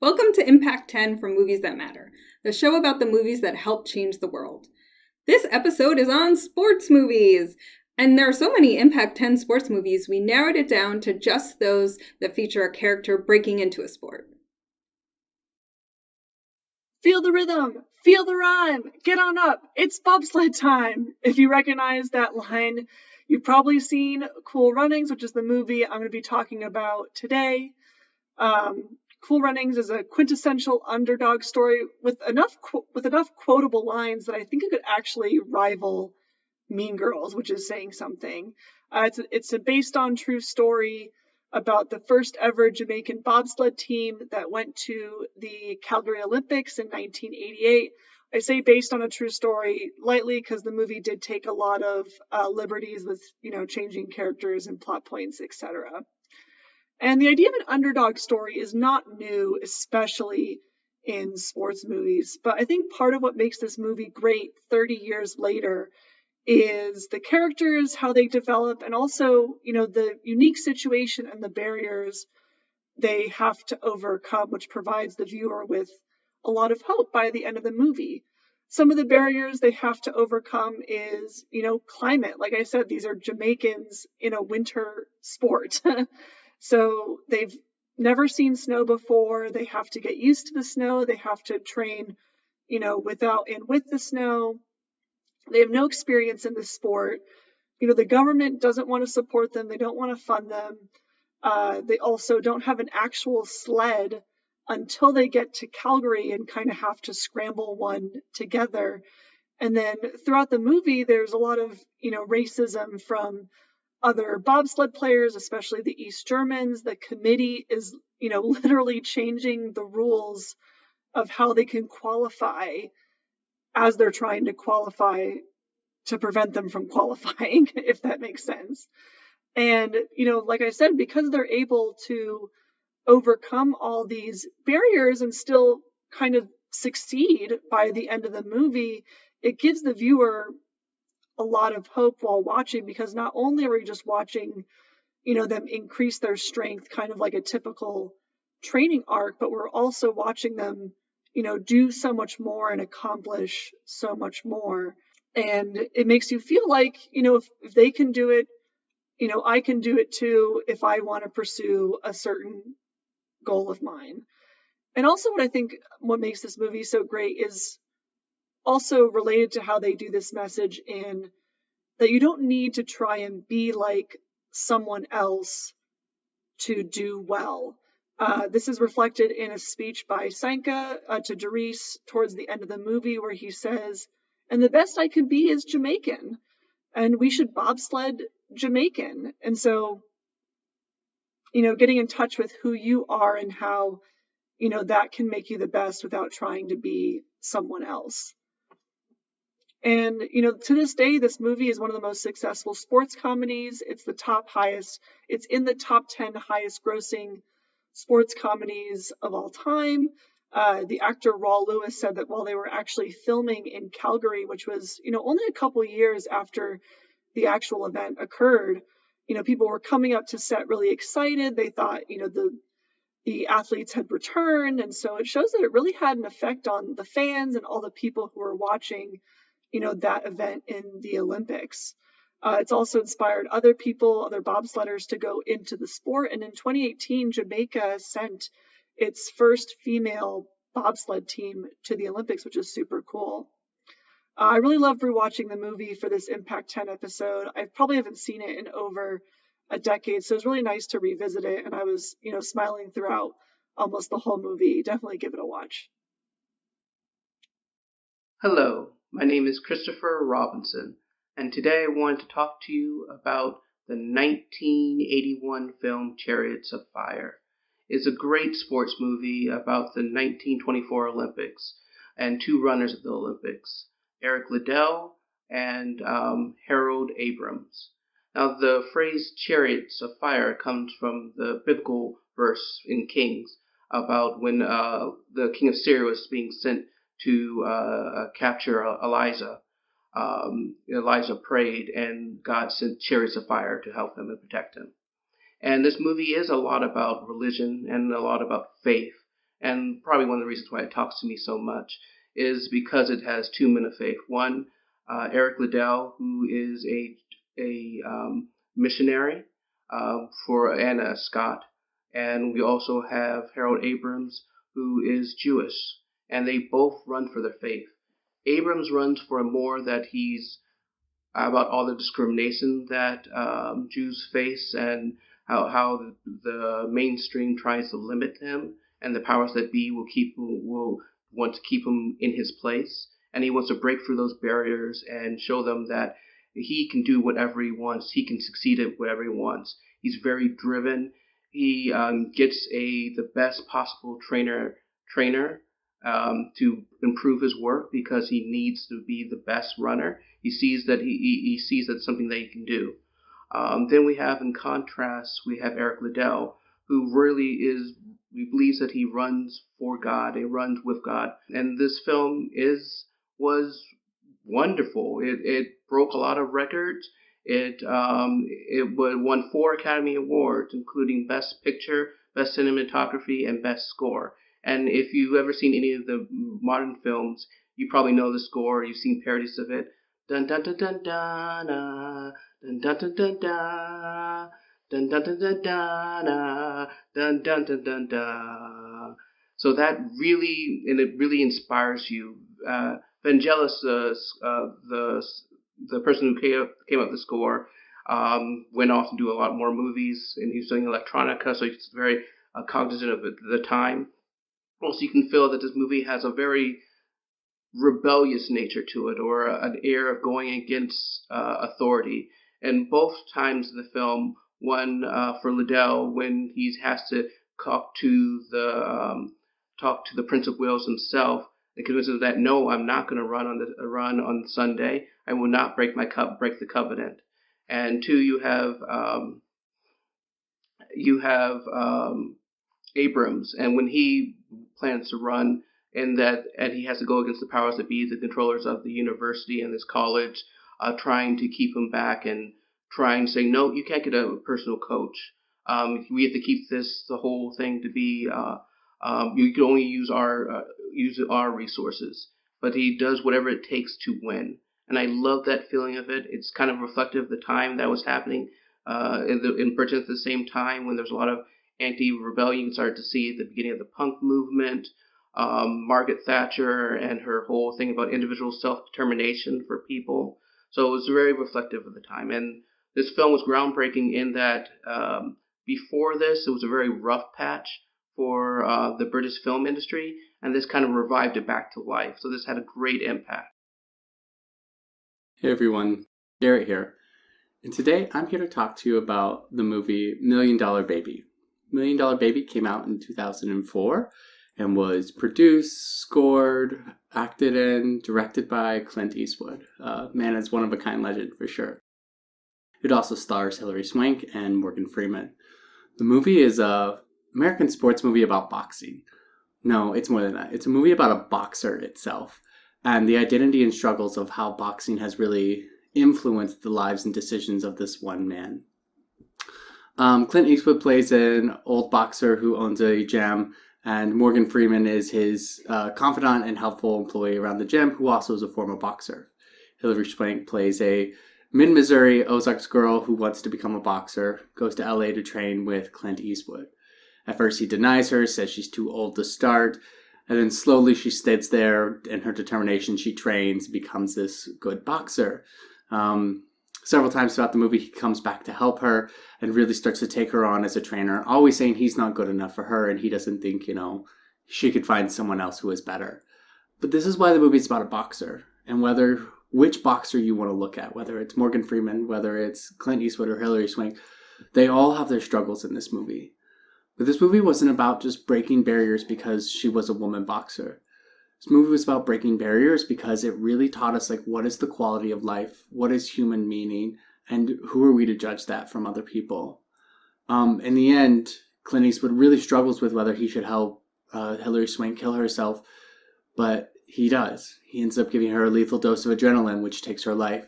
Welcome to Impact 10 from Movies That Matter, the show about the movies that help change the world. This episode is on sports movies, and there are so many Impact 10 sports movies, we narrowed it down to just those that feature a character breaking into a sport. Feel the rhythm, feel the rhyme, get on up, it's bobsled time. If you recognize that line, you've probably seen Cool Runnings, which is the movie I'm going to be talking about today. Cool Runnings is a quintessential underdog story with enough quotable lines that I think it could actually rival Mean Girls, which is saying something. It's a based on true story about the first ever Jamaican bobsled team that went to the Calgary Olympics in 1988. I say based on a true story lightly because the movie did take a lot of liberties with, changing characters and plot points, etc. And the idea of an underdog story is not new, especially in sports movies. But I think part of what makes this movie great 30 years later is the characters, how they develop, and also, the unique situation and the barriers they have to overcome, which provides the viewer with a lot of hope by the end of the movie. Some of the barriers they have to overcome is, climate. Like I said, these are Jamaicans in a winter sport. So they've never seen snow before. They have to get used to the snow. They have to train, without and with the snow. They have no experience in this sport. The government doesn't want to support them. They don't want to fund them. They also don't have an actual sled until they get to Calgary and kind of have to scramble one together. And then throughout the movie, there's a lot of, racism from other bobsled players, especially the East Germans. The committee is, literally changing the rules of how they can qualify as they're trying to qualify to prevent them from qualifying, if that makes sense. And, like I said, because they're able to overcome all these barriers and still kind of succeed by the end of the movie, it gives the viewer a lot of hope while watching, because not only are we just watching, them increase their strength, kind of like a typical training arc, but we're also watching them, do so much more and accomplish so much more. And it makes you feel like, if they can do it, I can do it too if I want to pursue a certain goal of mine. And also what makes this movie so great is also related to how they do this message in that you don't need to try and be like someone else to do well. This is reflected in a speech by Sanka to Doris towards the end of the movie, where he says, "And the best I can be is Jamaican, and we should bobsled Jamaican." And so, getting in touch with who you are and how, that can make you the best without trying to be someone else. And, to this day, this movie is one of the most successful sports comedies. It's in the top 10 highest grossing sports comedies of all time. The actor Raul Lewis said that while they were actually filming in Calgary, which was, only a couple years after the actual event occurred, people were coming up to set really excited. They thought, the athletes had returned. And so it shows that it really had an effect on the fans and all the people who were watching, that event in the Olympics. It's also inspired other bobsledders to go into the sport. And in 2018, Jamaica sent its first female bobsled team to the Olympics, which is super cool. I really love rewatching the movie for this Impact 10 episode. I probably haven't seen it in over a decade, so it was really nice to revisit it. And I was, smiling throughout almost the whole movie. Definitely give it a watch. Hello, my name is Christopher Robinson, and today I want to talk to you about the 1981 film Chariots of Fire. It's a great sports movie about the 1924 Olympics and two runners of the Olympics, Eric Liddell and Harold Abrams. Now, the phrase Chariots of Fire comes from the biblical verse in Kings about when the king of Syria was being sent to capture Elijah. Elijah prayed, and God sent chariots of fire to help him and protect him. And this movie is a lot about religion and a lot about faith And probably one of the reasons why it talks to me so much is because it has two men of faith. One, Eric Liddell, who is a missionary for Anna Scott, and we also have Harold Abrams, who is Jewish, and they both run for their faith. Abrams runs for more that he's about all the discrimination that Jews face and how the mainstream tries to limit him, and the powers that be will want to keep him in his place, and he wants to break through those barriers and show them that he can do whatever he wants. He can succeed at whatever he wants. He's very driven. He gets the best possible trainer to improve his work because he needs to be the best runner. He sees that he sees that's something that he can do. Then we have, in contrast, we have Eric Liddell, who really he believes that he runs for God, he runs with God. And this film was wonderful. It broke a lot of records. It won 4 Academy Awards, including Best Picture, Best Cinematography, and Best Score. And if you've ever seen any of the modern films, you probably know the score. You've seen parodies of it. Dun dun dun dun dun dun dun dun dun dun dun dun dun dun dun dun dun dun dun. So that really inspires you. Vangelis, the person who came up with the score, went off to do a lot more movies, and he's doing electronica, so he's very cognizant of it at the time. Also, you can feel that this movie has a very rebellious nature to it, or an air of going against authority. And both times in the film, one for Liddell, when he has to talk to the Prince of Wales himself, and convince him that no, I'm not going to run on Sunday. I will not break the covenant. And two, you have Abrams, and when he plans to run, and he has to go against the powers that be, the controllers of the university and this college, trying to keep him back and trying to say, no, you can't get a personal coach. We have to keep the whole thing to be, you can only use our resources. But he does whatever it takes to win. And I love that feeling of it. It's kind of reflective of the time that was happening in Britain at the same time, when there's a lot of anti-rebellion. You started to see at the beginning of the punk movement, Margaret Thatcher and her whole thing about individual self-determination for people. So it was very reflective of the time. And this film was groundbreaking in that before this, it was a very rough patch for the British film industry, and this kind of revived it back to life. So this had a great impact. Hey everyone, Garret here. And today I'm here to talk to you about the movie $1 Million Baby. $1 Million Baby came out in 2004 and was produced, scored, acted in, directed by Clint Eastwood. Man is one-of-a-kind legend for sure. It also stars Hilary Swank and Morgan Freeman. The movie is an American sports movie about boxing. No, it's more than that. It's a movie about a boxer itself and the identity and struggles of how boxing has really influenced the lives and decisions of this one man. Clint Eastwood plays an old boxer who owns a gym, and Morgan Freeman is his confidant and helpful employee around the gym, who also is a former boxer. Hilary Swank plays a mid-Missouri Ozarks girl who wants to become a boxer, goes to LA to train with Clint Eastwood. At first he denies her, says she's too old to start, and then slowly she stays there. In her determination, she trains, becomes this good boxer. Several times throughout the movie, he comes back to help her and really starts to take her on as a trainer, always saying he's not good enough for her and he doesn't think, she could find someone else who is better. But this is why the movie is about a boxer, and which boxer you want to look at, whether it's Morgan Freeman, whether it's Clint Eastwood or Hilary Swank, they all have their struggles in this movie. But this movie wasn't about just breaking barriers because she was a woman boxer. This movie was about breaking barriers because it really taught us, what is the quality of life? What is human meaning? And who are we to judge that from other people? In the end, Clint Eastwood really struggles with whether he should help Hilary Swank kill herself, but he does. He ends up giving her a lethal dose of adrenaline, which takes her life.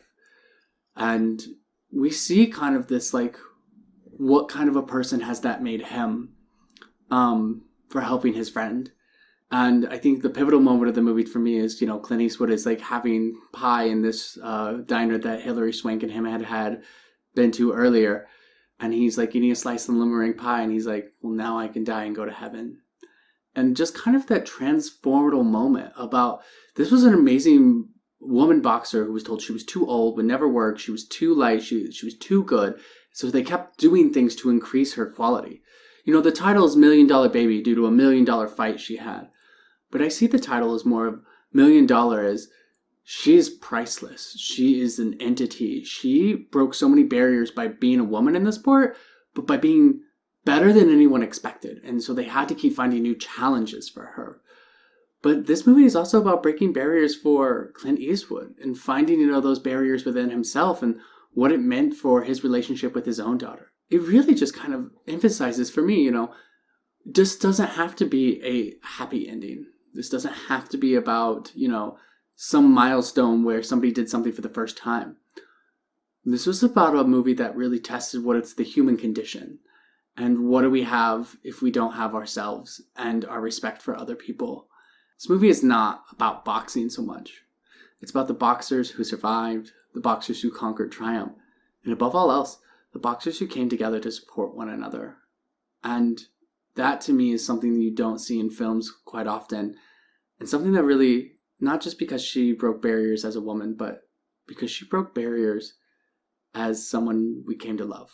And we see kind of this, what kind of a person has that made him for helping his friend? And I think the pivotal moment of the movie for me is, Clint Eastwood is like having pie in this diner that Hilary Swank and him had been to earlier. And he's like eating a slice of lemon pie, and he's like, well, now I can die and go to heaven. And just kind of that transformative moment about this was an amazing woman boxer who was told she was too old, would never work, she was too light, she was too good. So they kept doing things to increase her quality. The title is $1 Million Baby due to $1 million fight she had. But I see the title as more of $1 Million as she is priceless. She is an entity. She broke so many barriers by being a woman in the sport, but by being better than anyone expected. And so they had to keep finding new challenges for her. But this movie is also about breaking barriers for Clint Eastwood and finding, those barriers within himself and what it meant for his relationship with his own daughter. It really just kind of emphasizes for me, this doesn't have to be a happy ending. This doesn't have to be about, some milestone where somebody did something for the first time. This was about a movie that really tested what it's the human condition. And what do we have if we don't have ourselves and our respect for other people? This movie is not about boxing so much. It's about the boxers who survived, the boxers who conquered triumph, and above all else, the boxers who came together to support one another. And that to me is something that you don't see in films quite often, and something that really, not just because she broke barriers as a woman, but because she broke barriers as someone we came to love.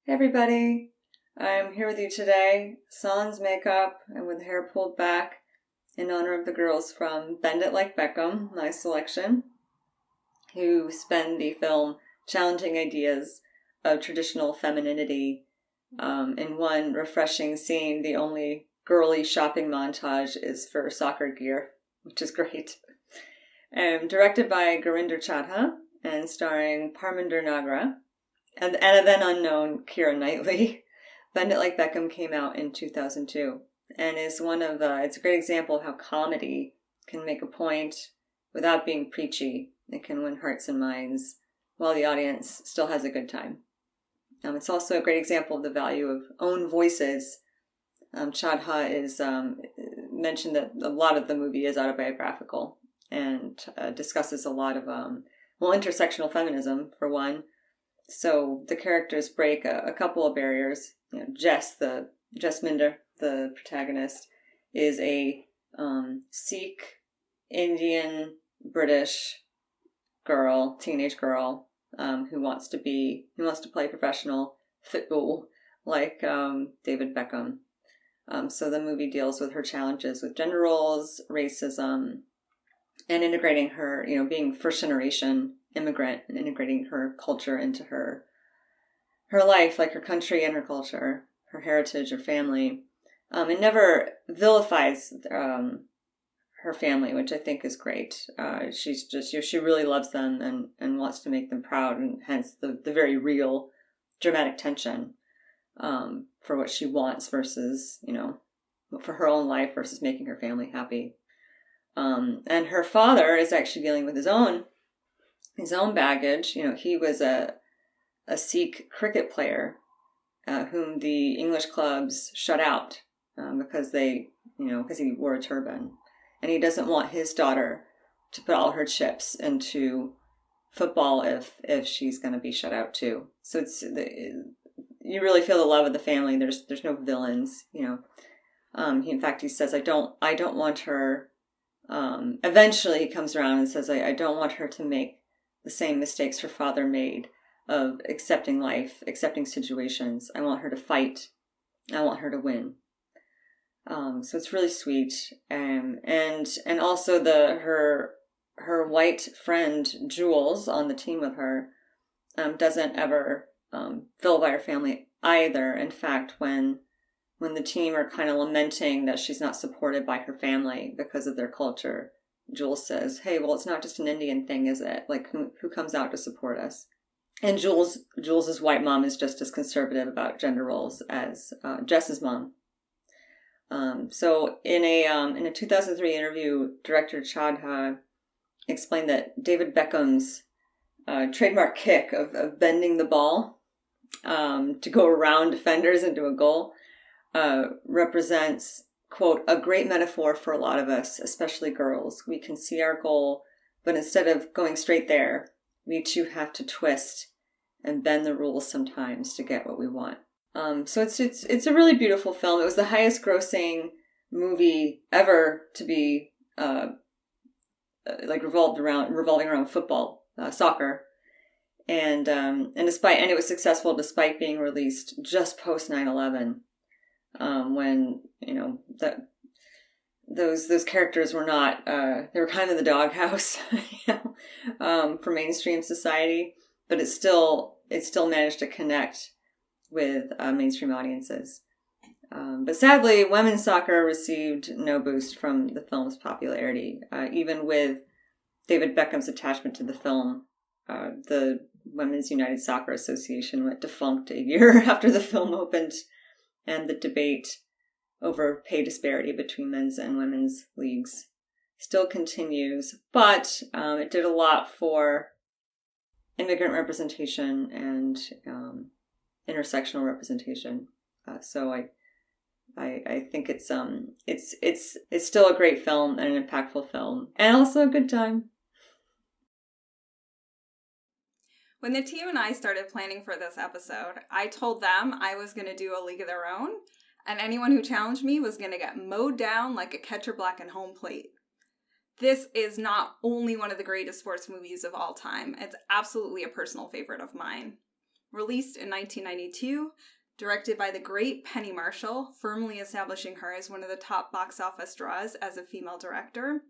Hey everybody, I'm here with you today, sans makeup and with hair pulled back in honor of the girls from Bend It Like Beckham, my selection, who spend the film challenging ideas of traditional femininity. In one refreshing scene, the only girly shopping montage is for soccer gear, which is great. Directed by Gurinder Chadha and starring Parminder Nagra and a then unknown Keira Knightley. Bend It Like Beckham came out in 2002 and is it's a great example of how comedy can make a point without being preachy. It can win hearts and minds while the audience still has a good time. It's also a great example of the value of own voices. Chadha is mentioned that a lot of the movie is autobiographical and discusses a lot of intersectional feminism for one. So the characters break a couple of barriers. Jess Minder, the protagonist, is a Sikh, Indian, British girl, teenage girl, who wants to play professional football like David Beckham. So the movie deals with her challenges with gender roles, racism, and integrating her, being first generation immigrant and integrating her culture into her life, like her country and her culture, her heritage, her family. It never vilifies her family, which I think is great. She's just, she really loves them and wants to make them proud, and hence the very real dramatic tension for what she wants versus, for her own life versus making her family happy. And her father is actually dealing with his own baggage. He was a Sikh cricket player whom the English clubs shut out because because he wore a turban. And he doesn't want his daughter to put all her chips into football if she's going to be shut out too. So you really feel the love of the family. There's no villains, in fact, he says, I don't want her. Eventually he comes around and says, I don't want her to make the same mistakes her father made of accepting life, accepting situations. I want her to fight. I want her to win. So it's really sweet. And also her white friend Jules on the team with her doesn't ever vilify her family either. In fact, when the team are kind of lamenting that she's not supported by her family because of their culture, Jules says, hey, well, it's not just an Indian thing, is it? Like, who comes out to support us? And Jules's white mom is just as conservative about gender roles as Jess's mom. So in a 2003 interview, director Chadha explained that David Beckham's trademark kick of bending the ball to go around defenders into a goal represents quote, a great metaphor for a lot of us, especially girls. We can see our goal, but instead of going straight there, we too have to twist and bend the rules sometimes to get what we want. So it's a really beautiful film. It was the highest grossing movie ever to be revolving around football, soccer, and it was successful despite being released just post 9/11, when those characters were not they were kind of in the doghouse, for mainstream society, but it still managed to connect with mainstream audiences. But sadly, women's soccer received no boost from the film's popularity. Even with David Beckham's attachment to the film, the Women's United Soccer Association went defunct a year after the film opened, and the debate over pay disparity between men's and women's leagues still continues. But it did a lot for immigrant representation and intersectional representation. So I think it's still a great film and an impactful film, and also a good time. When the team and I started planning for this episode, I told them I was going to do a League of Their Own, and anyone who challenged me was going to get mowed down like a catcher black and home plate. This is not only one of the greatest sports movies of all time, it's absolutely a personal favorite of mine. Released in 1992, directed by the great Penny Marshall, firmly establishing her as one of the top box office draws as a female director.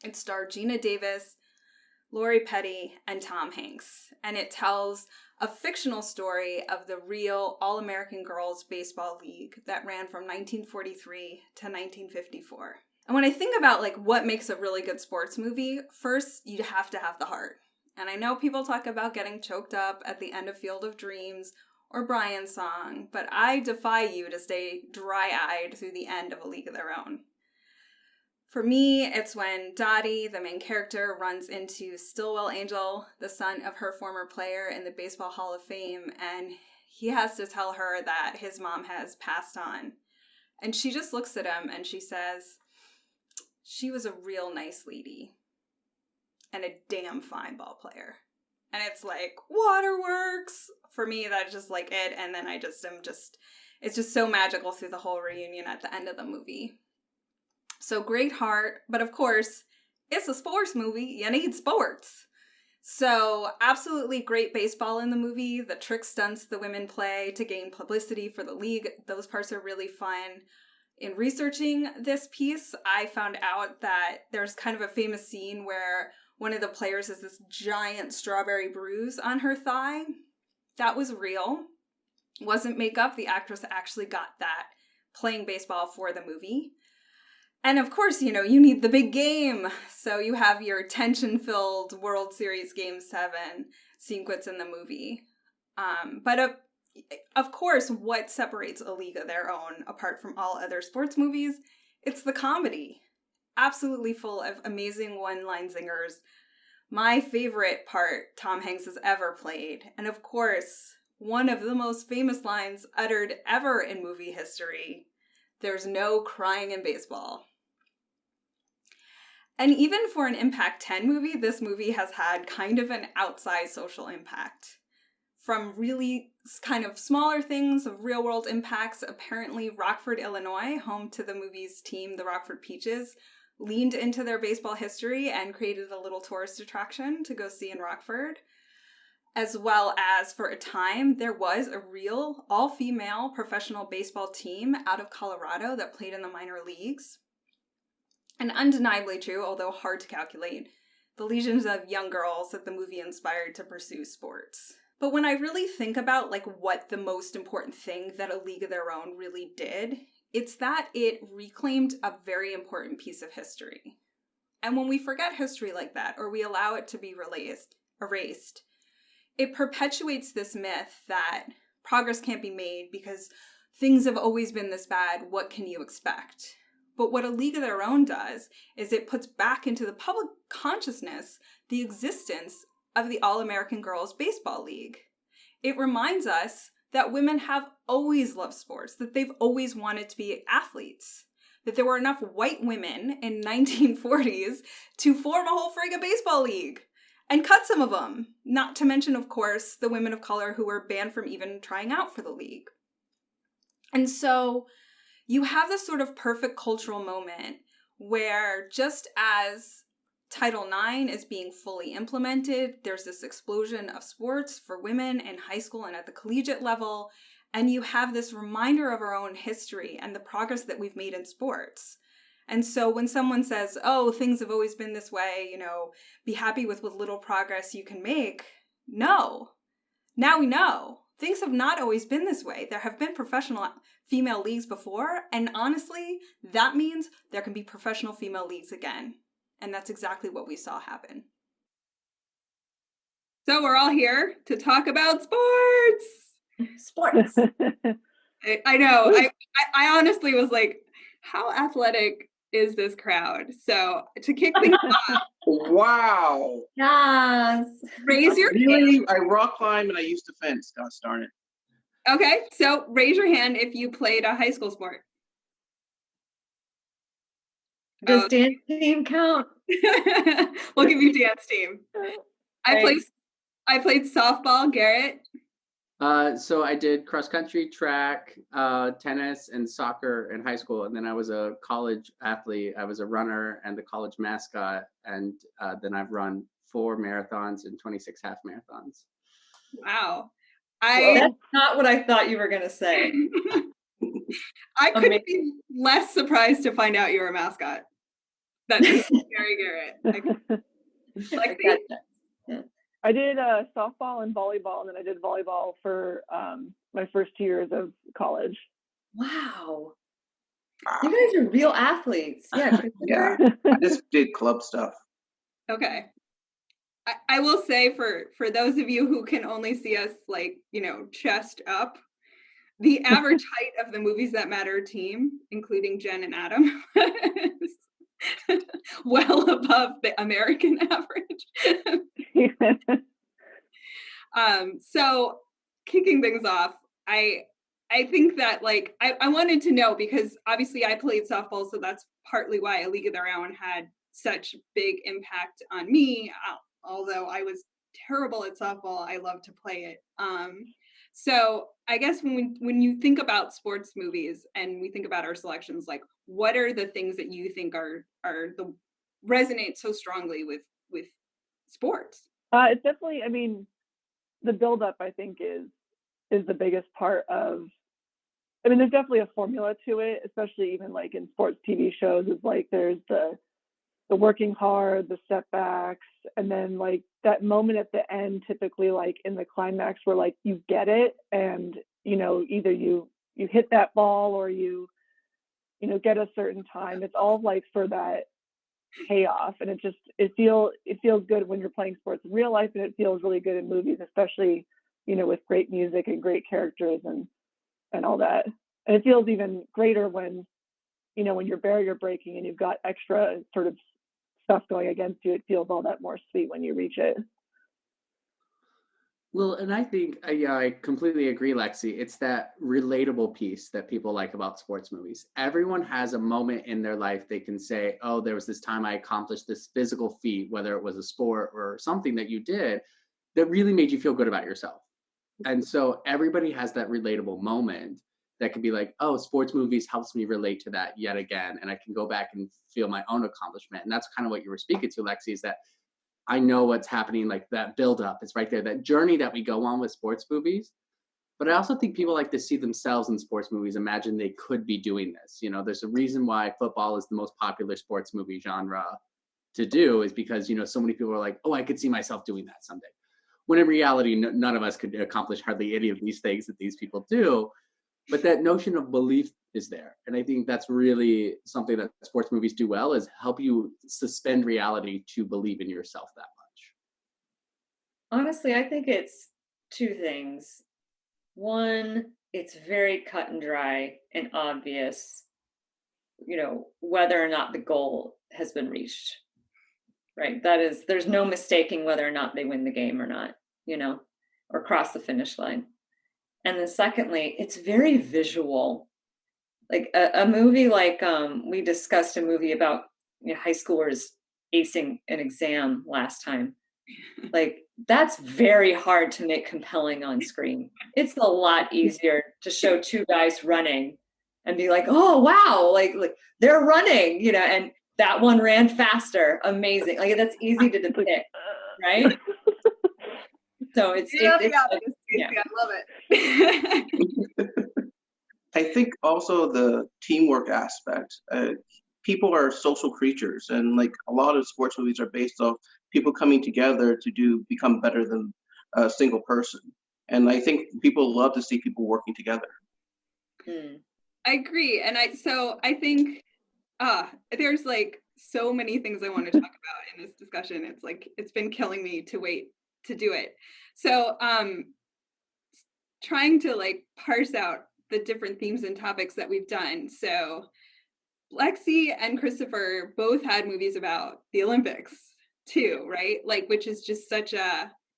It starred Gina Davis, Lori Petty, and Tom Hanks, and it tells a fictional story of the real All-American Girls Baseball League that ran from 1943 to 1954. And when I think about what makes a really good sports movie, first you have to have the heart. And I know people talk about getting choked up at the end of Field of Dreams or Brian's Song, but I defy you to stay dry-eyed through the end of A League of Their Own. For me, it's when Dottie, the main character, runs into Stillwell Angel, the son of her former player in the Baseball Hall of Fame, and he has to tell her that his mom has passed on. And she just looks at him and she says, "She was a real nice lady and a damn fine ball player." And it's like, waterworks! For me, that's just it, and then it's just so magical through the whole reunion at the end of the movie. So great heart, but of course, it's a sports movie. You need sports. So absolutely great baseball in the movie. The trick stunts the women play to gain publicity for the league, those parts are really fun. In researching this piece, I found out that there's kind of a famous scene where one of the players has this giant strawberry bruise on her thigh. That was real. It wasn't makeup. The actress actually got that playing baseball for the movie. And of course, you need the big game. So you have your tension-filled World Series Game 7 sequence in the movie. But of course, what separates A League of Their Own apart from all other sports movies? It's the comedy. Absolutely full of amazing one-line zingers. My favorite part Tom Hanks has ever played. And of course, one of the most famous lines uttered ever in movie history: "There's no crying in baseball." And even for an Impact 10 movie, this movie has had kind of an outsized social impact. From really kind of smaller things of real-world impacts, apparently Rockford, Illinois, home to the movie's team, the Rockford Peaches, leaned into their baseball history and created a little tourist attraction to go see in Rockford. As well as, for a time, there was a real all-female professional baseball team out of Colorado that played in the minor leagues. And undeniably true, although hard to calculate, the legions of young girls that the movie inspired to pursue sports. But when I really think about what the most important thing that A League of Their Own really did, it's that it reclaimed a very important piece of history. And when we forget history like that, or we allow it to be erased, it perpetuates this myth that progress can't be made because things have always been this bad, what can you expect? But what A League of Their Own does is it puts back into the public consciousness the existence of the All-American Girls Baseball League. It reminds us that women have always loved sports, that they've always wanted to be athletes, that there were enough white women in 1940s to form a whole friggin' baseball league and cut some of them. Not to mention, of course, the women of color who were banned from even trying out for the league. And so you have this sort of perfect cultural moment where just as Title IX is being fully implemented, there's this explosion of sports for women in high school and at the collegiate level, and you have this reminder of our own history and the progress that we've made in sports. And so when someone says, oh, things have always been this way, you know, be happy with what little progress you can make. No. Now we know. Things have not always been this way. There have been professional female leagues before, and honestly, that means there can be professional female leagues again. And that's exactly what we saw happen. So we're all here to talk about sports. Sports. I know. I honestly was like, how athletic is this crowd? So to kick things off. Wow. Yes. Raise your hand. I rock climb and I used to fence. Gosh darn it. Okay, so raise your hand if you played a high school sport. Does dance team count? We'll give you dance team. I played softball, Garrett. So I did cross country, track, tennis, and soccer in high school, and then I was a college athlete. I was a runner and the college mascot, and then I've run 4 marathons and 26 half marathons. Wow. That's not what I thought you were going to say. I couldn't be less surprised to find out you were a mascot. That's very Garrett. I did softball and volleyball, and then I did volleyball for my first 2 years of college. Wow. You guys are real athletes. Yeah. Yeah. I just did club stuff. Okay. I will say for those of you who can only see us like, you know, chest up, the average height of the Movies That Matter team, including Jen and Adam, is well above the American average. So kicking things off, I think that like I wanted to know, because obviously I played softball, so that's partly why A League of Their Own had such big impact on me. Although I was terrible at softball, I love to play it. So I guess when you think about sports movies and we think about our selections, like what are the things that you think are the resonate so strongly with sports? It's definitely, I mean, the buildup I think is the biggest part of. I mean, there's definitely a formula to it, especially even like in sports TV shows. It's like there's the working hard, the setbacks, and then like that moment at the end, typically like in the climax where like you get it, and you know, either you hit that ball or you get a certain time. It's all like for that payoff, and it feels good when you're playing sports in real life, and it feels really good in movies, especially with great music and great characters and all that. And it feels even greater when when your barrier breaking and you've got extra sort of stuff going against you. It feels all that more sweet when you reach it. Well, and I think I completely agree, Lexy. It's that relatable piece that people like about sports movies. Everyone has a moment in their life they can say, oh, there was this time I accomplished this physical feat, whether it was a sport or something that you did that really made you feel good about yourself. And so everybody has that relatable moment that could be like, oh, sports movies helps me relate to that yet again. And I can go back and feel my own accomplishment. And that's kind of what you were speaking to, Lexy, is that I know what's happening, like that buildup. It's right there, that journey that we go on with sports movies. But I also think people like to see themselves in sports movies, imagine they could be doing this. There's a reason why football is the most popular sports movie genre to do, is because, so many people are like, oh, I could see myself doing that someday. When in reality, none of us could accomplish hardly any of these things that these people do. But that notion of belief is there. And I think that's really something that sports movies do well, is help you suspend reality to believe in yourself that much. Honestly, I think it's 2 things. One, it's very cut and dry and obvious, whether or not the goal has been reached. Right? There's no mistaking whether or not they win the game or not, or cross the finish line. And then secondly, it's very visual. Like a movie like we discussed a movie about high schoolers acing an exam last time. Like that's very hard to make compelling on screen. It's a lot easier to show two guys running and be like, oh wow, like they're running, and that one ran faster. Amazing. Like that's easy to depict, right? So it's Yeah, yeah. I love it. I think also the teamwork aspect. People are social creatures, and like a lot of sports movies are based off people coming together to become better than a single person. And I think people love to see people working together. I agree, and I think there's like so many things I want to talk about in this discussion. It's like it's been killing me to wait to do it. So trying to like parse out the different themes and topics that we've done. So Lexy and Christopher both had movies about the Olympics too, right? Like, which is just such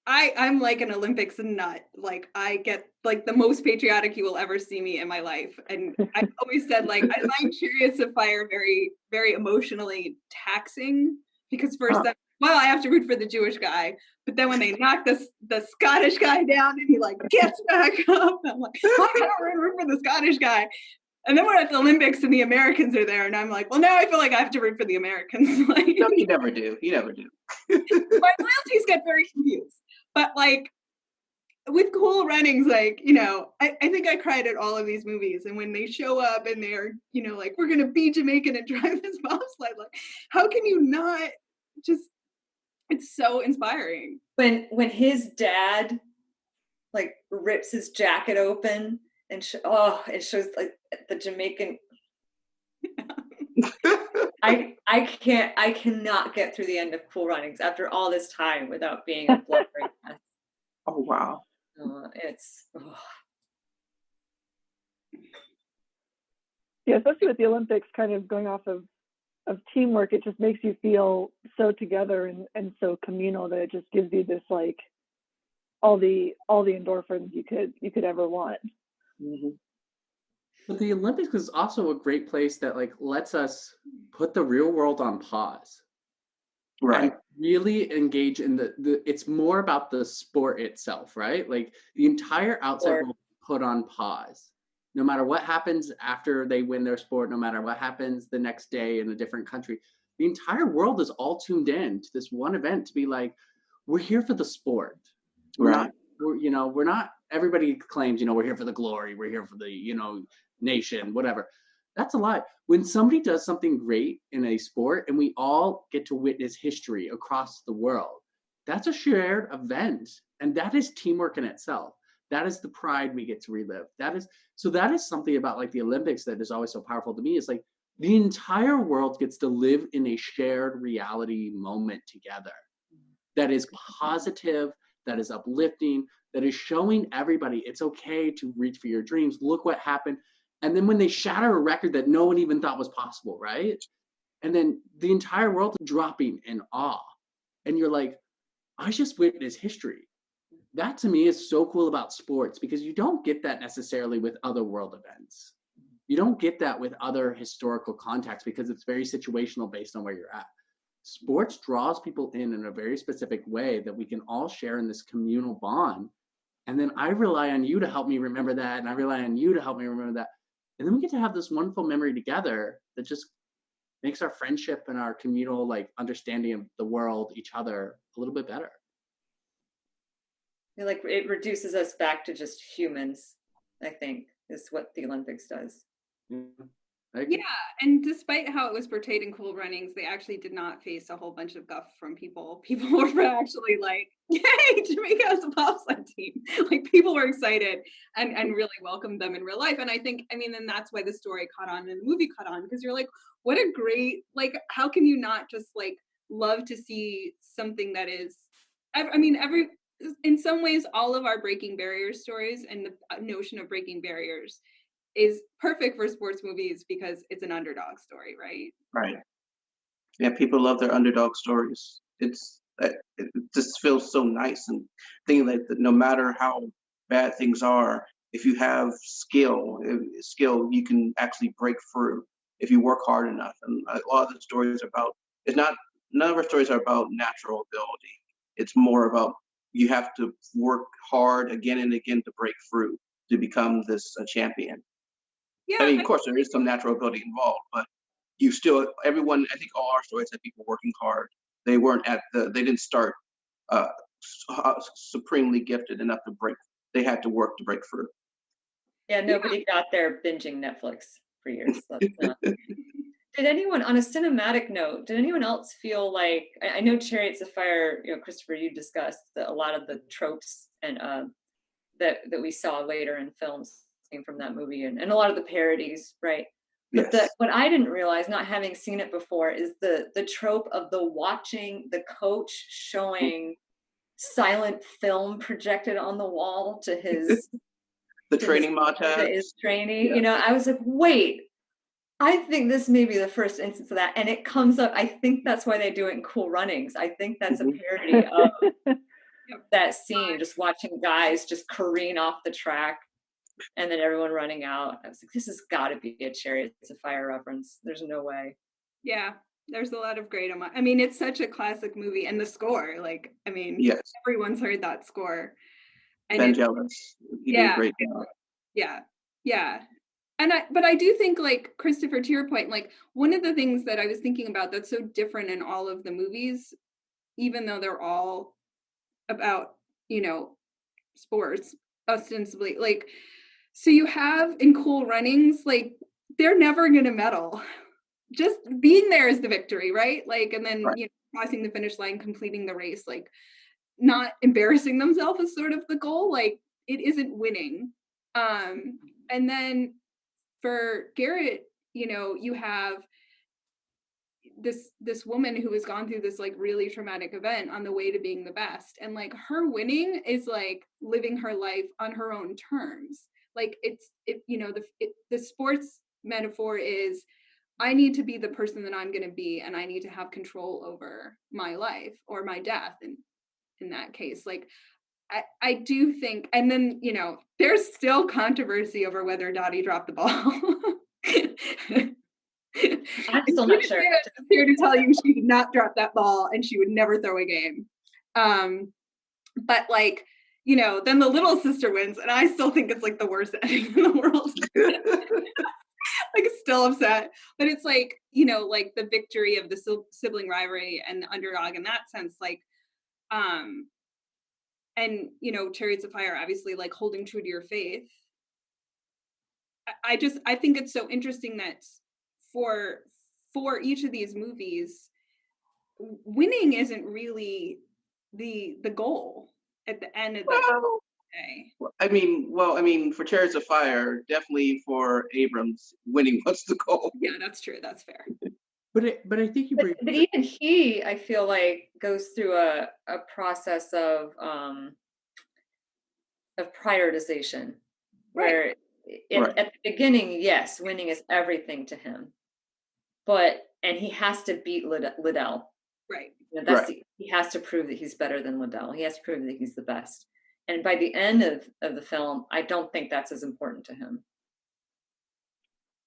I'm like an Olympics nut. Like I get like the most patriotic you will ever see me in my life. And I've always said like I find Chariots of Fire very, very emotionally taxing because first I have to root for the Jewish guy, but then when they knock the Scottish guy down and he like gets back up, I'm like, I don't root for the Scottish guy. And then we're at the Olympics and the Americans are there, and I'm like, well, now I feel like I have to root for the Americans. Like, No, you never do. You never do. My loyalties get very confused. But like with Cool Runnings, like, I think I cried at all of these movies. And when they show up and they're, like, we're gonna be Jamaican and drive this bobsled, like, how can you not just it's so inspiring. When his dad like rips his jacket open and it shows like the Jamaican. I cannot get through the end of Cool Runnings after all this time without being a blubbering mess. Oh wow. Yeah, especially with the Olympics kind of going off of teamwork, it just makes you feel so together and so communal that it just gives you this like all the endorphins you could ever want. Mm-hmm. But the Olympics is also a great place that like lets us put the real world on pause. Right. And really engage in the it's more about the sport itself, right? Like the entire outside world put on pause. No matter what happens after they win their sport, no matter what happens the next day in a different country, the entire world is all tuned in to this one event to be like, we're here for the sport. We're not, everybody claims, we're here for the glory, we're here for the, nation, whatever. That's a lie. When somebody does something great in a sport and we all get to witness history across the world, that's a shared event. And that is teamwork in itself. That is the pride we get to relive. That is something about like the Olympics that is always so powerful to me. It's like the entire world gets to live in a shared reality moment together that is positive, that is uplifting, that is showing everybody it's okay to reach for your dreams. Look what happened. And then when they shatter a record that no one even thought was possible, right? And then the entire world is dropping in awe. And you're like, I just witnessed history. That to me is so cool about sports because you don't get that necessarily with other world events. You don't get that with other historical contexts because it's very situational based on where you're at. Sports draws people in a very specific way that we can all share in this communal bond. And then I rely on you to help me remember that. And I rely on you to help me remember that. And then we get to have this wonderful memory together that just makes our friendship and our communal like understanding of the world, each other, a little bit better. Like it reduces us back to just humans, I think, is what the Olympics does. Yeah, and despite how it was portrayed in Cool Runnings, they actually did not face a whole bunch of guff from people. People were actually like, yay, Jamaica has a bobsled team. Like people were excited and really welcomed them in real life. And I think, and that's why the story caught on and the movie caught on, because you're like, what a great, like, how can you not just like love to see something that is, in some ways, all of our breaking barriers stories and the notion of breaking barriers is perfect for sports movies because it's an underdog story, right? Right. Yeah, people love their underdog stories. It just feels so nice and thinking that no matter how bad things are, if you have skill, you can actually break through if you work hard enough. And a lot of the stories are about, it's not, none of our stories are about natural ability. It's more about you have to work hard again and again to break through to become this champion. Yeah, I mean, of course, there is some natural ability involved, but you still, everyone, I think all our stories had people working hard. They weren't they didn't start uh, supremely gifted enough to break. They had to work to break through. Yeah, nobody got there binging Netflix for years. That's not. Did anyone, on a cinematic note, did anyone else feel like, I know Chariots of Fire, Christopher, you discussed a lot of the tropes and that we saw later in films came from that movie, and a lot of the parodies, right? But Yes. what I didn't realize, not having seen it before, is the trope of the coach showing silent film projected on the wall to his The training montage. His trainee. Yeah. I was like, wait, I think this may be the first instance of that. And it comes up, I think that's why they do it in Cool Runnings. I think that's a parody of that scene, just watching guys just careen off the track and then everyone running out. I was like, this has got to be a Chariots of Fire reference. There's no way. Yeah, there's a lot of great I mean, it's such a classic movie, and the score, like, I mean, yes, everyone's heard that score. And Vangelis, he did a great job. Yeah. But I do think, like, Christopher, to your point, like, one of the things that I was thinking about that's so different in all of the movies, even though they're all about, sports, ostensibly, like, so you have in Cool Runnings, like, they're never gonna medal. Just being there is the victory, right? Like, and then Right. Crossing the finish line, completing the race, like, not embarrassing themselves is sort of the goal. Like, it isn't winning. And then for Garret, you have this woman who has gone through this, like, really traumatic event on the way to being the best, and, like, her winning is like living her life on her own terms. Like, the sports metaphor is, I need to be the person that I'm going to be, and I need to have control over my life or my death. And in that case, like, I do think, and then, there's still controversy over whether Dottie dropped the ball. I'm still not sure. I'm here to tell you she did not drop that ball, and she would never throw a game. But, like, then the little sister wins, and I still think it's, like, the worst ending in the world. Like, still upset, but it's like, like, the victory of the sibling rivalry and the underdog in that sense, like, and Chariots of Fire, obviously, like, holding true to your faith. I think it's so interesting that for each of these movies, winning isn't really the goal at the end of the day. I mean, for Chariots of Fire, definitely for Abrams, winning was the goal. Yeah, that's true. That's fair. But I think you bring. But even he, I feel like, goes through a process of prioritization, where Right. at the beginning, yes, winning is everything to him, and he has to beat Liddell. Right. He has to prove that he's better than Liddell. He has to prove that he's the best. And by the end of the film, I don't think that's as important to him.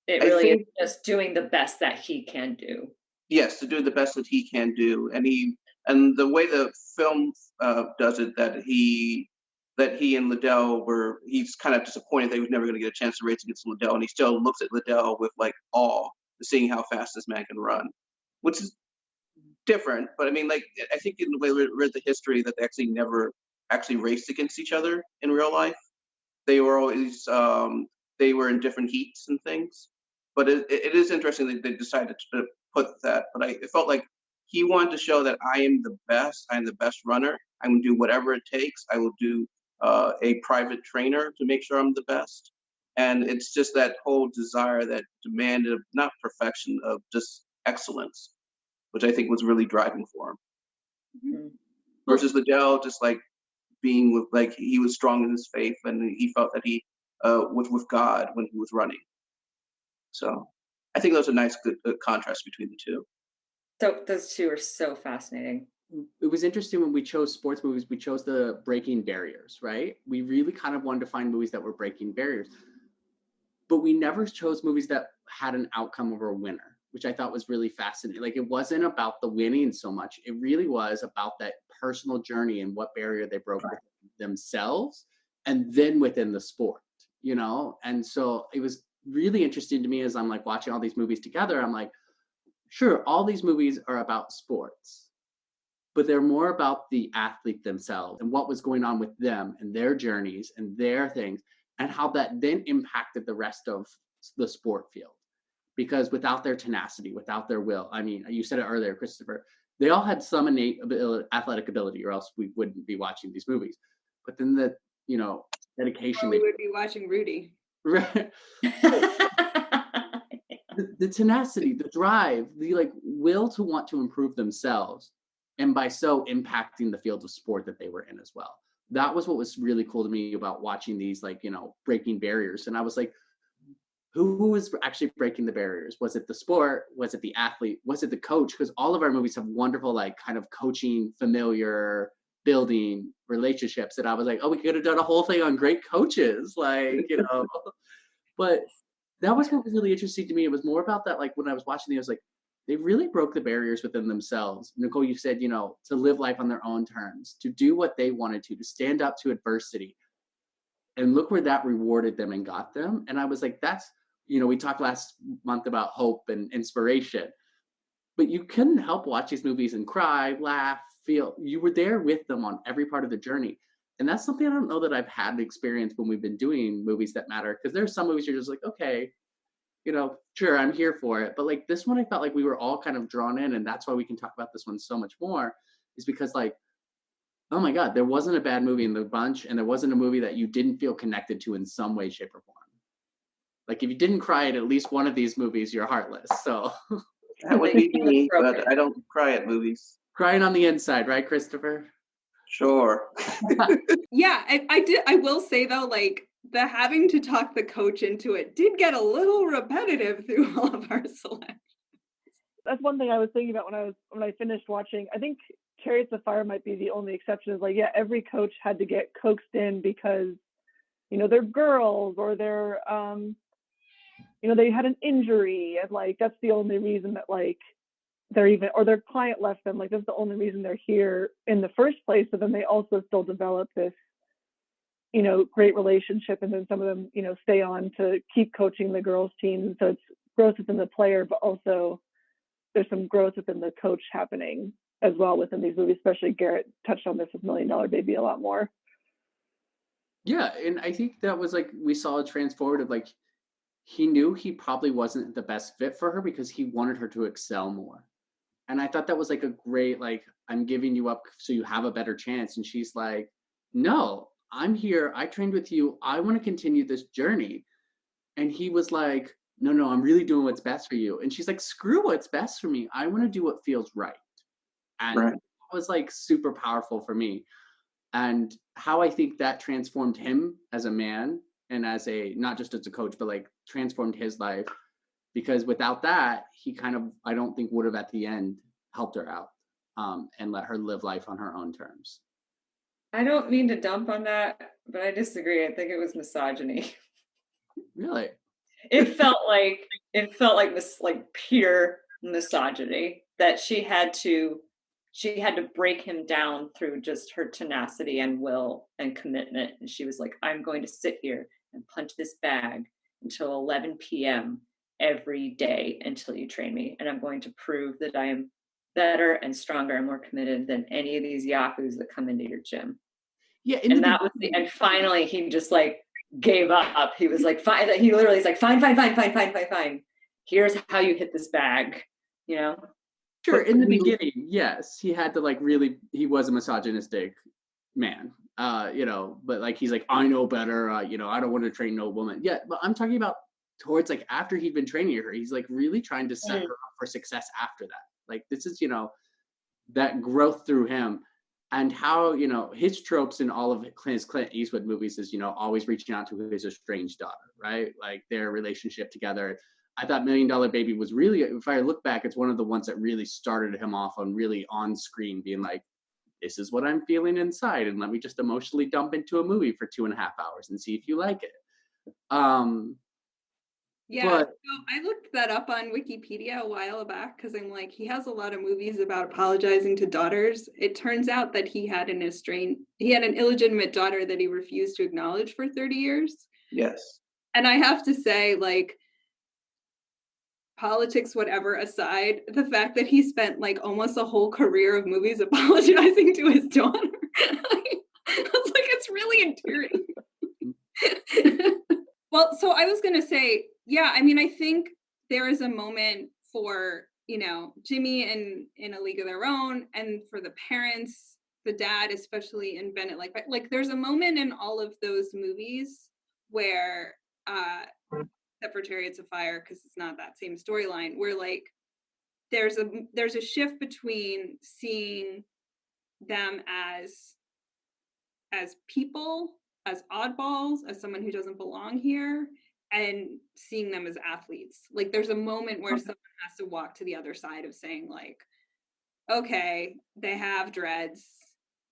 It really is just doing the best that he can do. Yes, to do the best that he can do, and the way the film does it, that he and Liddell he's kind of disappointed that he was never going to get a chance to race against Liddell, and he still looks at Liddell with, like, awe, seeing how fast this man can run, which is different. But I mean, like, I think in the way we read the history, that they actually never actually raced against each other in real life. They were always they were in different heats and things. But it is interesting that they decided to put that. But it felt like he wanted to show that I am the best. I am the best runner. I'm going to do whatever it takes. I will do a private trainer to make sure I'm the best. And it's just that whole desire, that demand of not perfection, of just excellence, which I think was really driving for him. Mm-hmm. Versus Liddell, just like being with, like, he was strong in his faith, and he felt that he was with God when he was running. So I think those are nice, good contrast between the two. So those two are so fascinating. it was interesting when we chose sports movies, we chose the breaking barriers, right? We really kind of wanted to find movies that were breaking barriers, but we never chose movies that had an outcome of a winner, which I thought was really fascinating. Like, it wasn't about the winning so much. It really was about that personal journey and what barrier they broke with themselves and then within the sport, you know? And so it was really interesting to me as I'm like watching all these movies together. I'm like, sure, all these movies are about sports, but they're more about the athlete themselves and what was going on with them and their journeys and their things and how that then impacted the rest of the sport field. Because without their tenacity, without their will, I mean, you said it earlier, Christopher, they all had some innate athletic ability, or else we wouldn't be watching these movies. But then the, you know, dedication. We would be watching Rudy. Right. The tenacity, the drive, the like will to want to improve themselves, and by so impacting the field of sport that they were in as well. That was what was really cool to me about watching these, like, you know, breaking barriers. And I was like, who was actually breaking the barriers? Was it the sport? Was it the athlete? Was it the coach? Because all of our movies have wonderful, like, kind of coaching, familiar, building relationships. And I was like, oh, we could have done a whole thing on great coaches, like, you know. But that was what was really interesting to me. It was more about that, like, when I was watching it, I was like, they really broke the barriers within themselves. Nicole, you said, you know, to live life on their own terms, to do what they wanted to stand up to adversity. And look where that rewarded them and got them. And I was like, that's, you know, we talked last month about hope and inspiration, but you couldn't help watch these movies and cry, laugh, feel. You were there with them on every part of the journey. And that's something I don't know that I've had experience when we've been doing movies that matter. Because there's some movies you're just like, okay, you know, sure, I'm here for it. But like this one, I felt like we were all kind of drawn in. And that's why we can talk about this one so much more, is because, like, oh my God, there wasn't a bad movie in the bunch. And there wasn't a movie that you didn't feel connected to in some way, shape, or form. Like, if you didn't cry at least one of these movies, you're heartless. So That would be me, but I don't cry at movies. crying on the inside, right, Christopher? Sure. Yeah, I will say though, like, the having to talk the coach into it did get a little repetitive through all of our selections. That's one thing I was thinking about when I finished watching. I think Chariots of Fire might be the only exception. Is like, yeah, every coach had to get coaxed in because, you know, they're girls or they're you know, they had an injury, and like that's the only reason that, like, they're even, or their client left them. Like, that's the only reason they're here in the first place. So then they also still develop this, you know, great relationship, and then some of them, you know, stay on to keep coaching the girls team. So it's growth within the player, but also there's some growth within the coach happening as well within these movies. Especially Garret touched on this with $1 Million Baby a lot more. Yeah, and I think that was like, we saw a transformative, like, he knew he probably wasn't the best fit for her because he wanted her to excel more. And I thought that was like a great, like, I'm giving you up so you have a better chance. And she's like, no, I'm here. I trained with you. I want to continue this journey. And he was like, no, I'm really doing what's best for you. And she's like, screw what's best for me. I want to do what feels right. And Right. it was like super powerful for me. And how I think that transformed him as a man and as a, not just as a coach, but like transformed his life. Because without that, he kind of, I don't think would have at the end helped her out and let her live life on her own terms. I don't mean to dump on that, but I disagree. I think it was misogyny. Really? It felt like pure misogyny, that she had to break him down through just her tenacity and will and commitment. And she was like, I'm going to sit here and punch this bag until 11 p.m. every day until you train me. And I'm going to prove that I am better and stronger and more committed than any of these yahoos that come into your gym. Yeah. And that was and finally he just like gave up. He was like, fine. He literally is like, fine. Here's how you hit this bag, you know? Sure. In the beginning, yes, he had to like really, he was a misogynistic man, you know, but like, he's like, I know better, you know, I don't want to train no woman. Yeah, but I'm talking about towards like after he'd been training her, he's like really trying to set her up for success after that. Like, this is, you know, that growth through him. And how, you know, his tropes in all of his Clint Eastwood movies is, you know, always reaching out to his estranged daughter, right? Like their relationship together. I thought Million Dollar Baby was really, if I look back, it's one of the ones that really started him off on really on screen being like, this is what I'm feeling inside, and let me just emotionally dump into a movie for 2.5 hours and see if you like it. Yeah, But so I looked that up on Wikipedia a while back because I'm like, he has a lot of movies about apologizing to daughters. It turns out that he had an illegitimate daughter that he refused to acknowledge for 30 years. Yes. And I have to say, like, politics, whatever aside, the fact that he spent like almost a whole career of movies apologizing to his daughter, I was like, it's really endearing. Well, so I was going to say, yeah, I mean, I think there is a moment for, Jimmy in A League of Their Own, and for the parents, the dad, especially in Bend It Like there's a moment in all of those movies where, except for Chariots of Fire, because it's not that same storyline, where like there's a shift between seeing them as people, as oddballs, as someone who doesn't belong here, and seeing them as athletes. Like there's a moment where someone has to walk to the other side of saying like, okay, they have dreads,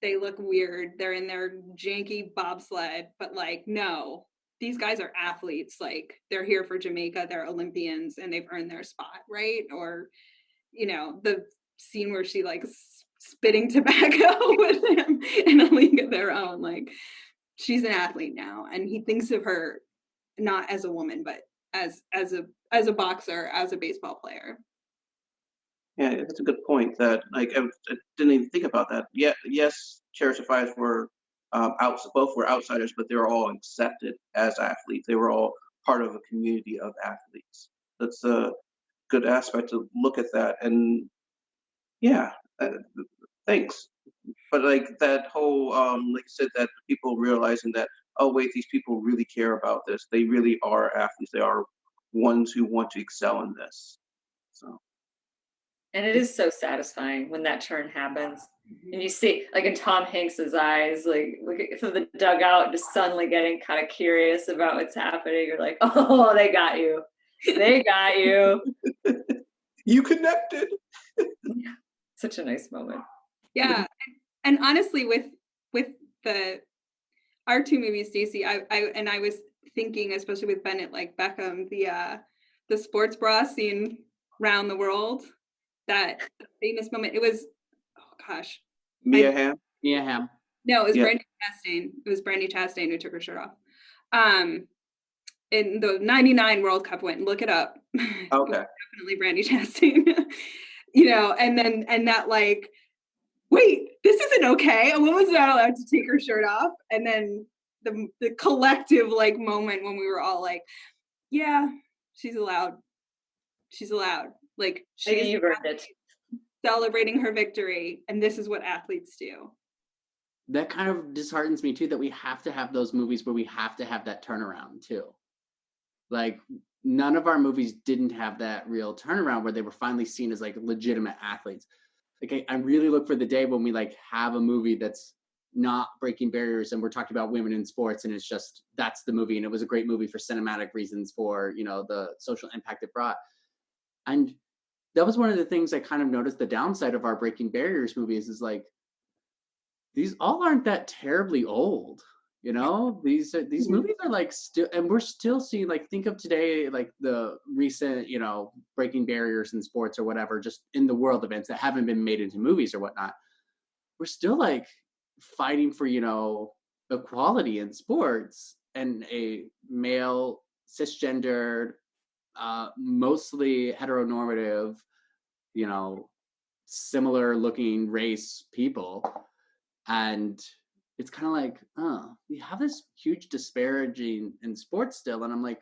they look weird, they're in their janky bobsled, but like, no, these guys are athletes. Like they're here for Jamaica, they're Olympians, and they've earned their spot, right? Or the scene where she like spitting tobacco with him in A League of Their Own, like she's an athlete now, and he thinks of her not as a woman, but as a boxer, as a baseball player. Yeah, that's a good point. That like I didn't even think about that. Yeah, yes, Chariots of Fire were both were outsiders, but they were all accepted as athletes. They were all part of a community of athletes. That's a good aspect to look at that. And yeah, thanks. But like that whole, like you said, that people realizing that, oh wait, these people really care about this. They really are athletes. They are ones who want to excel in this. So. And it is so satisfying when that turn happens. And you see, like in Tom Hanks's eyes, like look at from the dugout, just suddenly getting kind of curious about what's happening. You're like, oh, they got you. They got you. You connected. Such a nice moment. Yeah. And honestly, with our two movies, Stacy, I was thinking, especially with Bend It Like Beckham, the sports bra scene around the world, that famous moment. It was, oh gosh, Mia Hamm. no, it was Yeah. Brandy Chastain. It was Brandy Chastain who took her shirt off. In the '99 World Cup win. Look it up. Okay. Definitely Brandy Chastain. And that like, wait, this isn't okay. A woman's not allowed to take her shirt off. And then the collective like moment when we were all like, yeah, she's allowed. She's allowed. Like she's You've earned it. Celebrating her victory, and this is what athletes do. That kind of disheartens me too, that we have to have those movies where we have to have that turnaround too. Like none of our movies didn't have that real turnaround where they were finally seen as like legitimate athletes. Like I really look for the day when we like have a movie that's not breaking barriers and we're talking about women in sports and it's just that's the movie, and it was a great movie for cinematic reasons, for the social impact it brought. And that was one of the things I kind of noticed the downside of our breaking barriers movies is like these all aren't that terribly old. These movies are like still, and we're still seeing, like, think of today, like the recent breaking barriers in sports or whatever, just in the world events that haven't been made into movies or whatnot. We're still like fighting for equality in sports, and a male cisgendered mostly heteronormative similar looking race people. And it's kind of like, we have this huge disparity in sports still. And I'm like,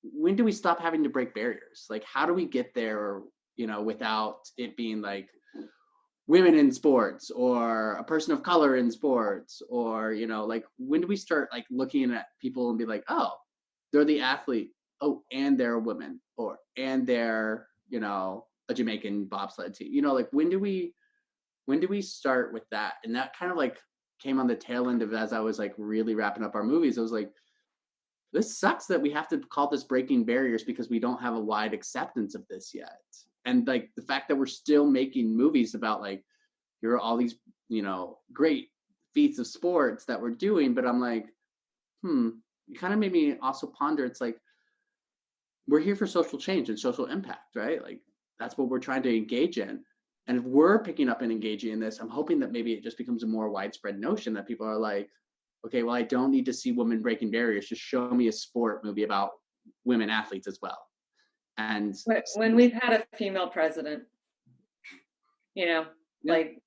when do we stop having to break barriers? Like, how do we get there, without it being like women in sports or a person of color in sports, or, like, when do we start like looking at people and be like, oh, they're the athlete. Oh, and they're a woman, and they're, a Jamaican bobsled team. Like, when do we start with that? And that kind of like came on the tail end of, as I was like really wrapping up our movies. I was like, this sucks that we have to call this breaking barriers because we don't have a wide acceptance of this yet. And like the fact that we're still making movies about like, here are all these, great feats of sports that we're doing, but I'm like, it kind of made me also ponder. It's like, we're here for social change and social impact, right? Like that's what we're trying to engage in. And if we're picking up and engaging in this, I'm hoping that maybe it just becomes a more widespread notion that people are like, okay, well, I don't need to see women breaking barriers. Just show me a sport movie about women athletes as well. And when we've had a female president, Yeah. like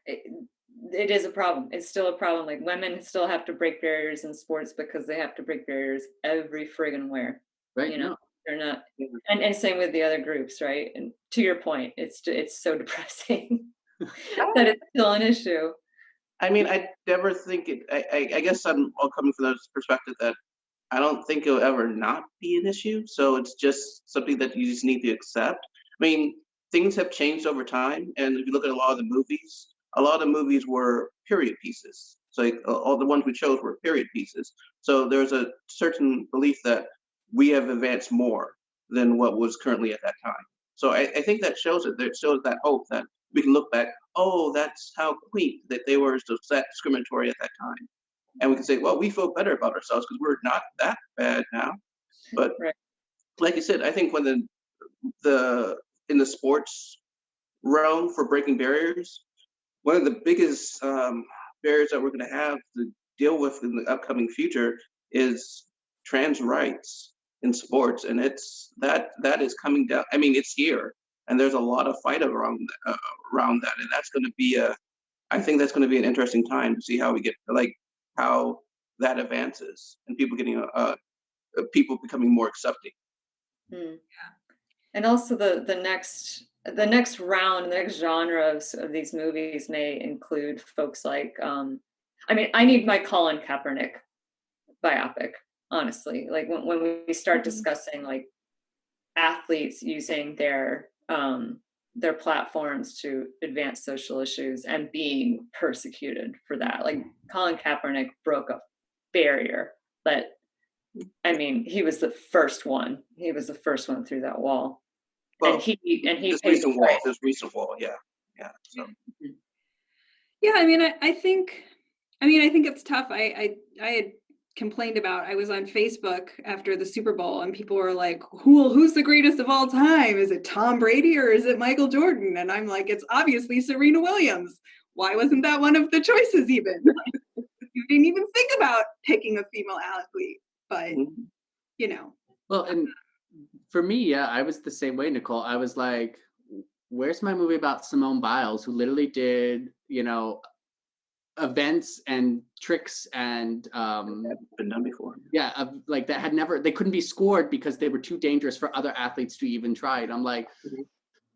it is a problem. It's still a problem. Like women still have to break barriers in sports because they have to break barriers every friggin' where. right. They're not, and same with the other groups, right? And to your point, it's so depressing that it's still an issue. I mean, I never think it. I guess I'm all coming from the perspective that I don't think it'll ever not be an issue. So it's just something that you just need to accept. I mean, things have changed over time, and if you look at a lot of the movies were period pieces. So like, all the ones we chose were period pieces. So there's a certain belief that we have advanced more than what was currently at that time. So I think that shows it. That shows that hope that we can look back. Oh, that's how quaint that they were so discriminatory at that time, and we can say, well, we feel better about ourselves because we're not that bad now. But Right. like you said, I think when the in the sports realm for breaking barriers, one of the biggest barriers that we're going to have to deal with in the upcoming future is trans rights in sports, and that is coming down. I mean, it's here, and there's a lot of fight around that, and that's going to be I think that's going to be an interesting time to see how we get how that advances and people becoming more accepting. Hmm. And also the next round, the next genre of these movies may include folks like I need my Colin Kaepernick biopic, honestly. Like when we start discussing like athletes using their platforms to advance social issues and being persecuted for that. Like Colin Kaepernick broke a barrier, but he was the first one. He was the first one through that wall. Well, and he this paid recent the wall, price. yeah. So Yeah, I think it's tough. I had complained about, I was on Facebook after the Super Bowl and people were like, who's the greatest of all time? Is it Tom Brady or is it Michael Jordan? And I'm like, it's obviously Serena Williams. Why wasn't that one of the choices even? You didn't even think about picking a female athlete, but Well, and for me, yeah, I was the same way, Nicole. I was like, where's my movie about Simone Biles, who literally did, events and tricks and been done before. Yeah, like they couldn't be scored because they were too dangerous for other athletes to even try it. I'm like,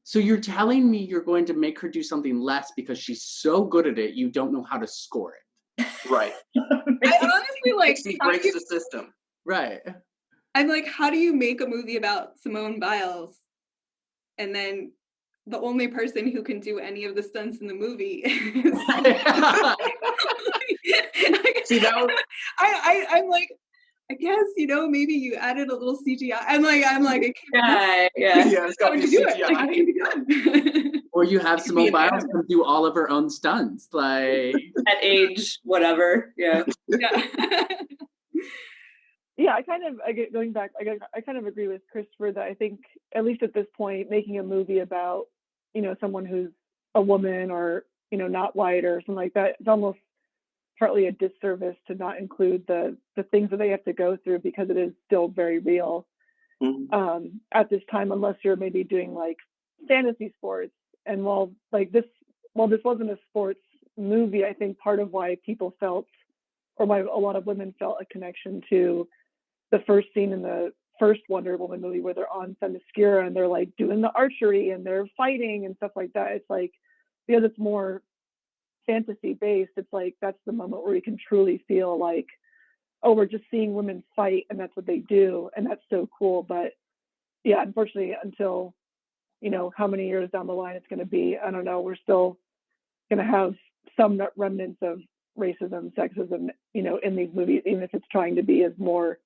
so you're telling me you're going to make her do something less because she's so good at it, you don't know how to score it. Right. I honestly She breaks the system. Right. I'm like, how do you make a movie about Simone Biles and then the only person who can do any of the stunts in the movie is See, that was... I'm like, I guess, maybe you added a little CGI. I'm like, I can't. It's got to be CGI. Like, it can be done. Or you have Simone Biles come do all of her own stunts, like at age whatever. Yeah. Yeah, I kind of agree with Christopher that I think, at least at this point, making a movie about, someone who's a woman or, not white or something like that, it's almost partly a disservice to not include the things that they have to go through because it is still very real at this time, unless you're maybe doing like fantasy sports. And while this wasn't a sports movie, I think part of why people felt, or why a lot of women felt a connection to the first scene in the first Wonder Woman movie where they're on Themyscira and they're like doing the archery and they're fighting and stuff like that. It's like, because it's more fantasy based, it's like that's the moment where you can truly feel like, oh, we're just seeing women fight and that's what they do, and that's so cool. But yeah, unfortunately, until how many years down the line it's going to be, I don't know, we're still going to have some remnants of racism, sexism, in these movies, even if it's trying to be as more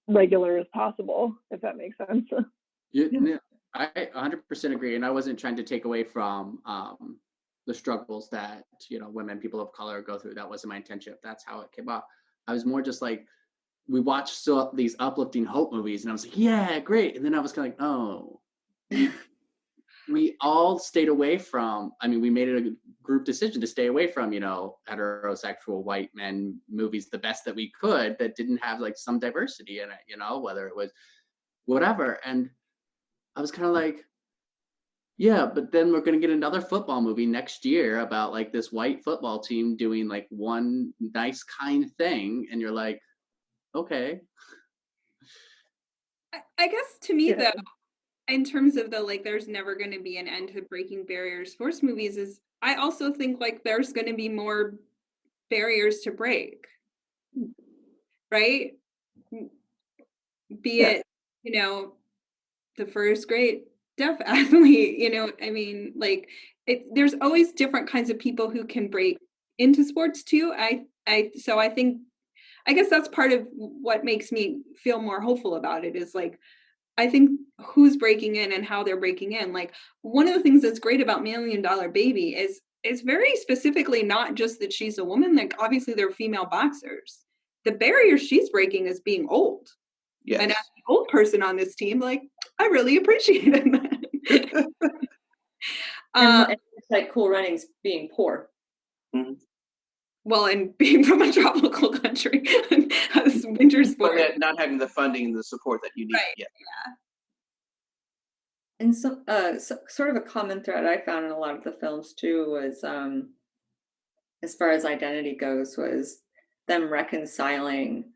regular as possible, if that makes sense. Yeah, I 100% agree, and I wasn't trying to take away from the struggles that women, people of color go through. That wasn't my intention. If that's how it came off, I was more just like, we watched these uplifting hope movies, and I was like, yeah, great. And then I was kind of like, oh, we all stayed away from. I mean, we made it a group decision to stay away from heterosexual white men movies the best that we could that didn't have like some diversity in it. Whether it was whatever. And I was kind of like, yeah, but then we're going to get another football movie next year about like this white football team doing like one nice kind thing. And you're like, okay. I guess to me, Yeah. though, in terms of the like, there's never going to be an end to breaking barriers. Sports movies is, I also think like there's going to be more barriers to break, right? Be it, the first great deaf athlete, I mean, like there's always different kinds of people who can break into sports too. So I think, I guess that's part of what makes me feel more hopeful about it is like, I think who's breaking in and how they're breaking in. Like one of the things that's great about $1 Million Baby is it's very specifically not just that she's a woman. Like obviously they're female boxers. The barrier she's breaking is being old. Yes. And as an old person on this team, like I really appreciated that. And it's like Cool Runnings being poor. Mm-hmm. Well, and being from a tropical country, as winter sport, but not having the funding and the support that you need. Right. Yeah. And so, sort of a common thread I found in a lot of the films too was, as far as identity goes, was them reconciling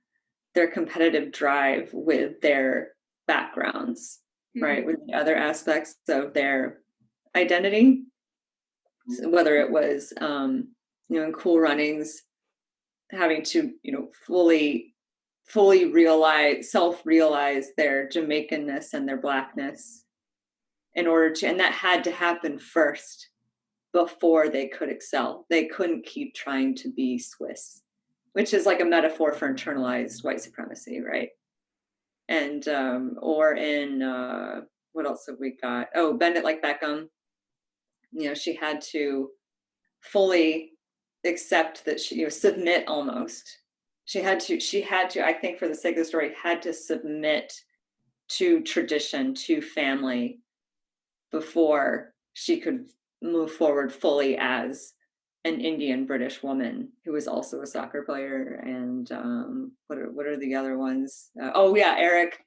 their competitive drive with their backgrounds, right? With the other aspects of their identity, so whether it was, in Cool Runnings, having to, fully self-realize their Jamaicanness and their Blackness in order to, and that had to happen first before they could excel. They couldn't keep trying to be Swiss, which is like a metaphor for internalized white supremacy, right? And or in what else have we got? Oh, Bend It Like Beckham. She had to fully accept that she, submit almost. She had to, I think for the sake of the story, had to submit to tradition, to family, before she could move forward fully as an Indian British woman who was also a soccer player. And what are the other ones? Eric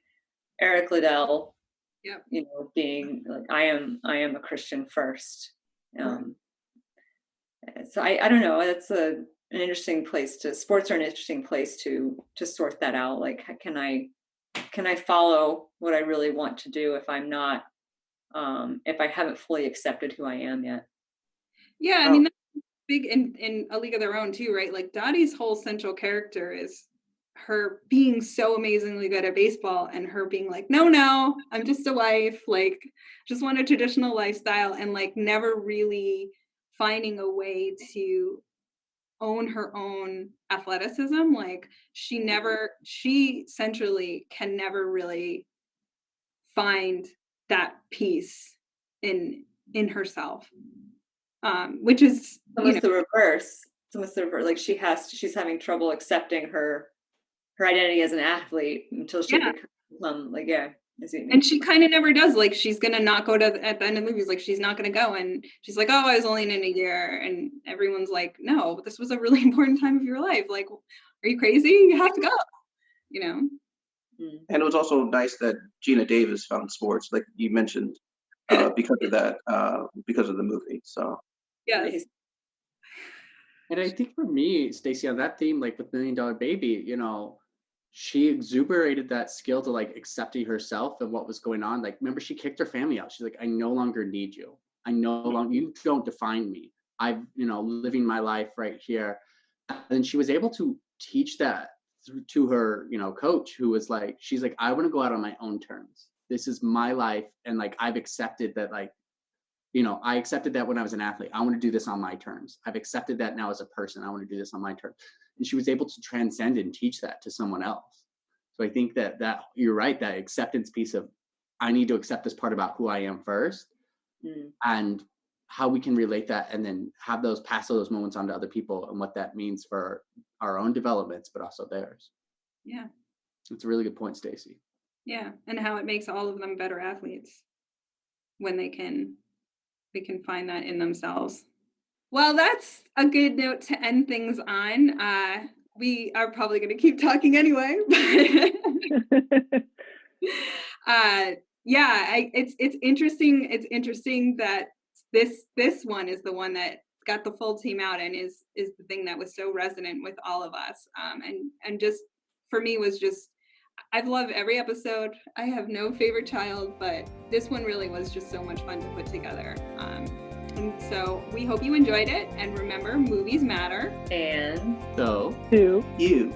Liddell. Yeah. Being like, I am a Christian first. So I don't know. That's an interesting place sports are an interesting place to sort that out. Like, can I follow what I really want to do if I'm not, if I haven't fully accepted who I am yet? Yeah, I mean, that's big in A League of Their Own too, right? Like Dottie's whole central character is her being so amazingly good at baseball and her being like, no, I'm just a wife, like just want a traditional lifestyle, and like never really finding a way to own her own athleticism. Like she centrally can never really find that peace in herself, which is almost the reverse. It's almost the reverse. Like she's having trouble accepting her identity as an athlete until she becomes like, and she kind of never does. Like she's gonna not go at the end of the movies, like she's not gonna go, and she's like, oh, I was only in a year, and everyone's like, no, this was a really important time of your life, like, are you crazy? You have to go, And it was also nice that Gina Davis found sports, like you mentioned, because of that, because of the movie. So yes. And I think for me, Stacy, on that theme, like with $1 Million Baby, she exuberated that skill to like accepting herself and what was going on. Like, remember, she kicked her family out. She's like, I no longer need you. You don't define me. I'm, living my life right here. And she was able to teach that to her, coach, who was like, she's like, I want to go out on my own terms. This is my life. And like, I've accepted that, like, I accepted that when I was an athlete. I want to do this on my terms. I've accepted that now as a person. I want to do this on my terms. And she was able to transcend and teach that to someone else. So I think that you're right, that acceptance piece of I need to accept this part about who I am first, and how we can relate that and then have pass those moments on to other people and what that means for our own developments, but also theirs. Yeah. It's a really good point, Stacy. Yeah. And how it makes all of them better athletes when they can find that in themselves. Well, that's a good note to end things on. We are probably going to keep talking anyway. It's interesting. It's interesting that this one is the one that got the full team out and is the thing that was so resonant with all of us. And just for me was just, I've loved every episode. I have no favorite child, but this one really was just so much fun to put together. And so we hope you enjoyed it. And remember, movies matter. And so do you.